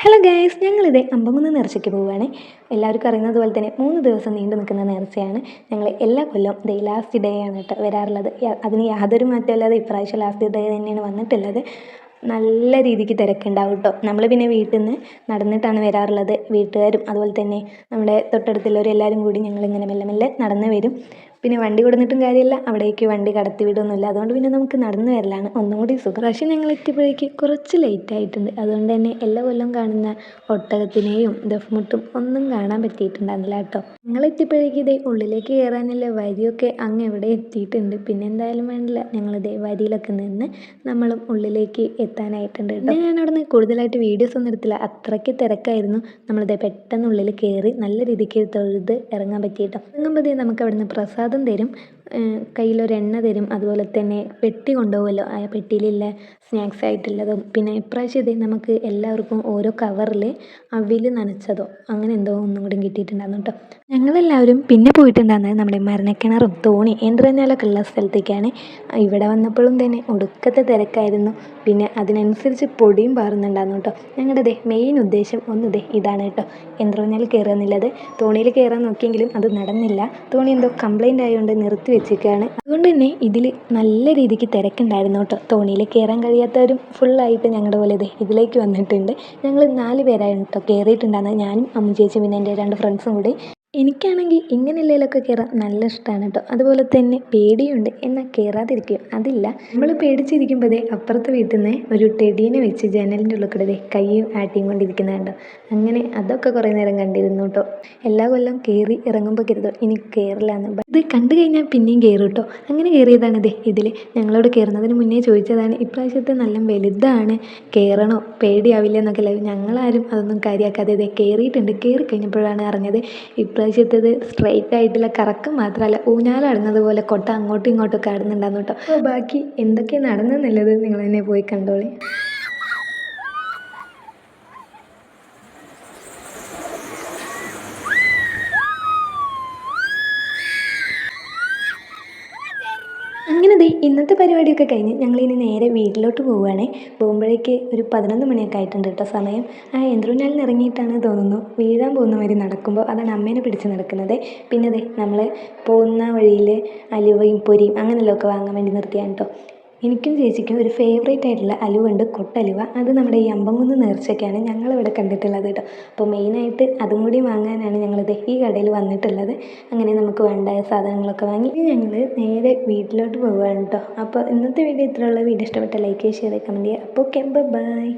Hello guys, ഞങ്ങളിത് അമ്പകുന്ന് നേർച്ചയ്ക്ക് പോവുകയാണ്. എല്ലാവർക്കും അറിയുന്നത് പോലെ തന്നെ 3 ദിവസം നീണ്ടു നിൽക്കുന്ന നേർച്ചയാണ്. ഞങ്ങൾ എല്ലാ കൊല്ലവും ദേ ലാസ്റ്റ് ഡേ ആണ് കേട്ടോ വരാറുള്ളത്. അതിന് യാതൊരു മാറ്റമില്ലാതെ ഇപ്രാവശ്യം ലാസ്റ്റ് ഡേ തന്നെയാണ് വന്നിട്ടുള്ളത്. നല്ല രീതിക്ക് തിരക്കുണ്ടാവും കേട്ടോ. നമ്മൾ പിന്നെ വീട്ടിൽ നിന്ന് നടന്നിട്ടാണ് വരാറുള്ളത്. വീട്ടുകാരും അതുപോലെ തന്നെ നമ്മുടെ തൊട്ടടുത്തുള്ളവരെല്ലാവരും കൂടി ഞങ്ങളിങ്ങനെ മെല്ലെ മെല്ലെ നടന്ന് വരും. പിന്നെ വണ്ടി കൊടുത്തിട്ടും കാര്യമില്ല, അവിടേക്ക് വണ്ടി കടത്തി വിടുന്നില്ല. അതുകൊണ്ട് പിന്നെ നമുക്ക് നടന്നു വരലാണ് ഒന്നും കൂടി സുഖം. പക്ഷേ ഞങ്ങൾ എത്തിയപ്പോഴേക്ക് കുറച്ച് ലേറ്റ് ആയിട്ടുണ്ട്. അതുകൊണ്ട് തന്നെ എല്ലാ കൊല്ലം കാണുന്ന ഒട്ടകത്തിനെയും ദഫ്മുട്ടും ഒന്നും കാണാൻ പറ്റിയിട്ടുണ്ടായിരുന്നില്ല കേട്ടോ. ഞങ്ങൾ എത്തിയപ്പോഴേക്ക് ഇതേ ഉള്ളിലേക്ക് കയറാനുള്ള വരിയൊക്കെ അങ്ങ് എവിടെ എത്തിയിട്ടുണ്ട്. പിന്നെ എന്തായാലും വേണ്ടില്ല, ഞങ്ങളിതേ വരിയിലൊക്കെ നിന്ന് നമ്മളും ഉള്ളിലേക്ക് എത്താനായിട്ടുണ്ട് കേട്ടോ. ഞാൻ അവിടെ നിന്ന് കൂടുതലായിട്ട് വീഡിയോസ് ഒന്നും എടുത്തില്ല, അത്രയ്ക്ക് തിരക്കായിരുന്നു. നമ്മളിതേ പെട്ടെന്ന് ഉള്ളിൽ കയറി നല്ല രീതിക്ക് തൊഴുത് ഇറങ്ങാൻ പറ്റിയിട്ടോ. ഇറങ്ങുമ്പോഴേ നമുക്ക് അവിടെ നിന്ന് പ്രസാദം തരും, കയ്യിലൊരു എണ്ണ തരും, അതുപോലെ തന്നെ പെട്ടി കൊണ്ടുപോകുമല്ലോ, ആ പെട്ടിയിലുള്ള സ്നാക്സ് ആയിട്ടുള്ളതും. പിന്നെ ഇപ്രാവശ്യം ഇതേ നമുക്ക് എല്ലാവർക്കും ഓരോ കവറിൽ അവിൽ നനച്ചതോ അങ്ങനെ എന്തോ ഒന്നും കൂടി കിട്ടിയിട്ടുണ്ടായിരുന്നു കേട്ടോ. ഞങ്ങളെല്ലാവരും പിന്നെ പോയിട്ടുണ്ടായിരുന്നത് നമ്മുടെ മരണക്കിണറും തോണി എന്ത്രഞ്ഞാലൊക്കെ ഉള്ള സ്ഥലത്തേക്കാണ്. ഇവിടെ വന്നപ്പോഴും തന്നെ ഒടുക്കത്തെ തിരക്കായിരുന്നു. പിന്നെ അതിനനുസരിച്ച് പൊടിയും പാറുന്നുണ്ടായിരുന്നു കേട്ടോ. ഞങ്ങളുടെ മെയിൻ ഉദ്ദേശം ഇതാണ് കേട്ടോ, യന്ത്രഞ്ഞാൽ കയറുക എന്നുള്ളത്. തോണിയിൽ കയറാൻ നോക്കിയെങ്കിലും അത് നടന്നില്ല. തോണി എന്തോ കംപ്ലൈൻ്റ് ആയതുകൊണ്ട് നിർത്തി വെച്ചിരിക്കുകയാണ്. അതുകൊണ്ട് തന്നെ ഇതിൽ നല്ല രീതിക്ക് തിരക്കുണ്ടായിരുന്നു കേട്ടോ. തോണിയിൽ കയറാൻ കഴിയാത്തവരും ഫുള്ളായിട്ട് ഞങ്ങളുടെ പോലെ ഇതിലേക്ക് വന്നിട്ടുണ്ട്. ഞങ്ങൾ 4 പേരായിരുന്നു കേട്ടോ കയറിയിട്ടുണ്ടായിരുന്നത്. ഞാനും അമ്മു ചേച്ചി പിന്നെ എൻ്റെ 2 ഫ്രണ്ട്സും കൂടി. എനിക്കാണെങ്കിൽ ഇങ്ങനെയുള്ളതിലൊക്കെ കയറാൻ നല്ല ഇഷ്ടമാണ് കേട്ടോ. അതുപോലെ തന്നെ പേടിയുണ്ട്, എന്നാൽ കയറാതിരിക്കും അതില്ല. നമ്മൾ പേടിച്ചിരിക്കുമ്പോൾ അപ്പുറത്തെ വീട്ടിൽ നിന്ന് ഒരു ടെടീനെ വെച്ച് ജനലിൻ്റെ ഉള്ളിൽ കൂടെ കൈയും ആട്ടിയും കൊണ്ടിരിക്കുന്നത് കണ്ടോ. അങ്ങനെ അതൊക്കെ കുറേ നേരം കണ്ടിരുന്നു കേട്ടോ. എല്ലാ കൊല്ലം കയറി ഇറങ്ങുമ്പോൾ കരുതോ ഇനി കയറില്ല എന്ന്. ഇത് കണ്ടു കഴിഞ്ഞാൽ പിന്നെയും കയറും കേട്ടോ. അങ്ങനെ കയറിയതാണ് ഇതിൽ. ഞങ്ങളോട് കയറുന്നതിന് മുന്നേ ചോദിച്ചതാണ്, ഇപ്രാവശ്യത്തെ നല്ല വലുതാണ്, കയറണോ പേടിയാവില്ല എന്നൊക്കെ അല്ലേ. ഞങ്ങളാരും അതൊന്നും കാര്യമാക്കാതെ കയറിയിട്ടുണ്ട്. കയറി കഴിഞ്ഞപ്പോഴാണ് അറിഞ്ഞത് ഇപ്രാവശ്യത്തേത് സ്ട്രെയിറ്റ് ആയിട്ടുള്ള കറക്കം മാത്രമല്ല, ഊഞ്ഞാലാടുന്നത് പോലെ കൊട്ട അങ്ങോട്ടും ഇങ്ങോട്ടൊക്കെ ആടുന്നുണ്ടായിരുന്നു കേട്ടോ. അപ്പോൾ ബാക്കി എന്തൊക്കെ നടന്നെന്നുള്ളത് നിങ്ങൾ തന്നെ പോയി കണ്ടോളി. അങ്ങനെ ഇന്നത്തെ പരിപാടിയൊക്കെ കഴിഞ്ഞ് ഞങ്ങളിനി നേരെ വീട്ടിലോട്ട് പോവുകയാണ്. പോകുമ്പോഴേക്ക് ഒരു 11 മണിയൊക്കെ ആയിട്ടുണ്ട് കേട്ടോ സമയം. ആ യന്ത്രൂഞ്ഞാലിന് ഇറങ്ങിയിട്ടാണ് തോന്നുന്നു വീഴാൻ പോകുന്ന മാതിരി നടക്കുമ്പോൾ അതാണ് അമ്മേനെ പിടിച്ച് നടക്കുന്നത്. പിന്നെ നമ്മൾ പോകുന്ന വഴിയിൽ അലുവയും പൊരിയും അങ്ങനെയുള്ളതൊക്കെ വാങ്ങാൻ വേണ്ടി നിർത്തിയാണ് കേട്ടോ. എനിക്കും ചേച്ചിക്കും ഒരു ഫേവറേറ്റ് ആയിട്ടുള്ള അലുവ ഉണ്ട്, കൊട്ടലുവ. അത് നമ്മുടെ ഈ അമ്പകുന്ന് നേർച്ചയ്ക്കാണ് ഞങ്ങളിവിടെ കണ്ടിട്ടുള്ളത് കേട്ടോ. അപ്പോൾ മെയിനായിട്ട് അതും കൂടി വാങ്ങാനാണ് ഞങ്ങളിത് ഈ കടയിൽ വന്നിട്ടുള്ളത്. അങ്ങനെ നമുക്ക് വേണ്ട സാധനങ്ങളൊക്കെ വാങ്ങി ഞങ്ങൾ നേരെ വീട്ടിലോട്ട് പോവുകയാണ് കേട്ടോ. അപ്പോൾ ഇന്നത്തെ വീഡിയോ ഇത്രയുള്ള. വീഡിയോ ഇഷ്ടപ്പെട്ട ലൈക്ക്, ഷെയർ, കമൻറ്റ് ചെയ്യുക. അപ്പോൾ ഓക്കെ, ബൈ.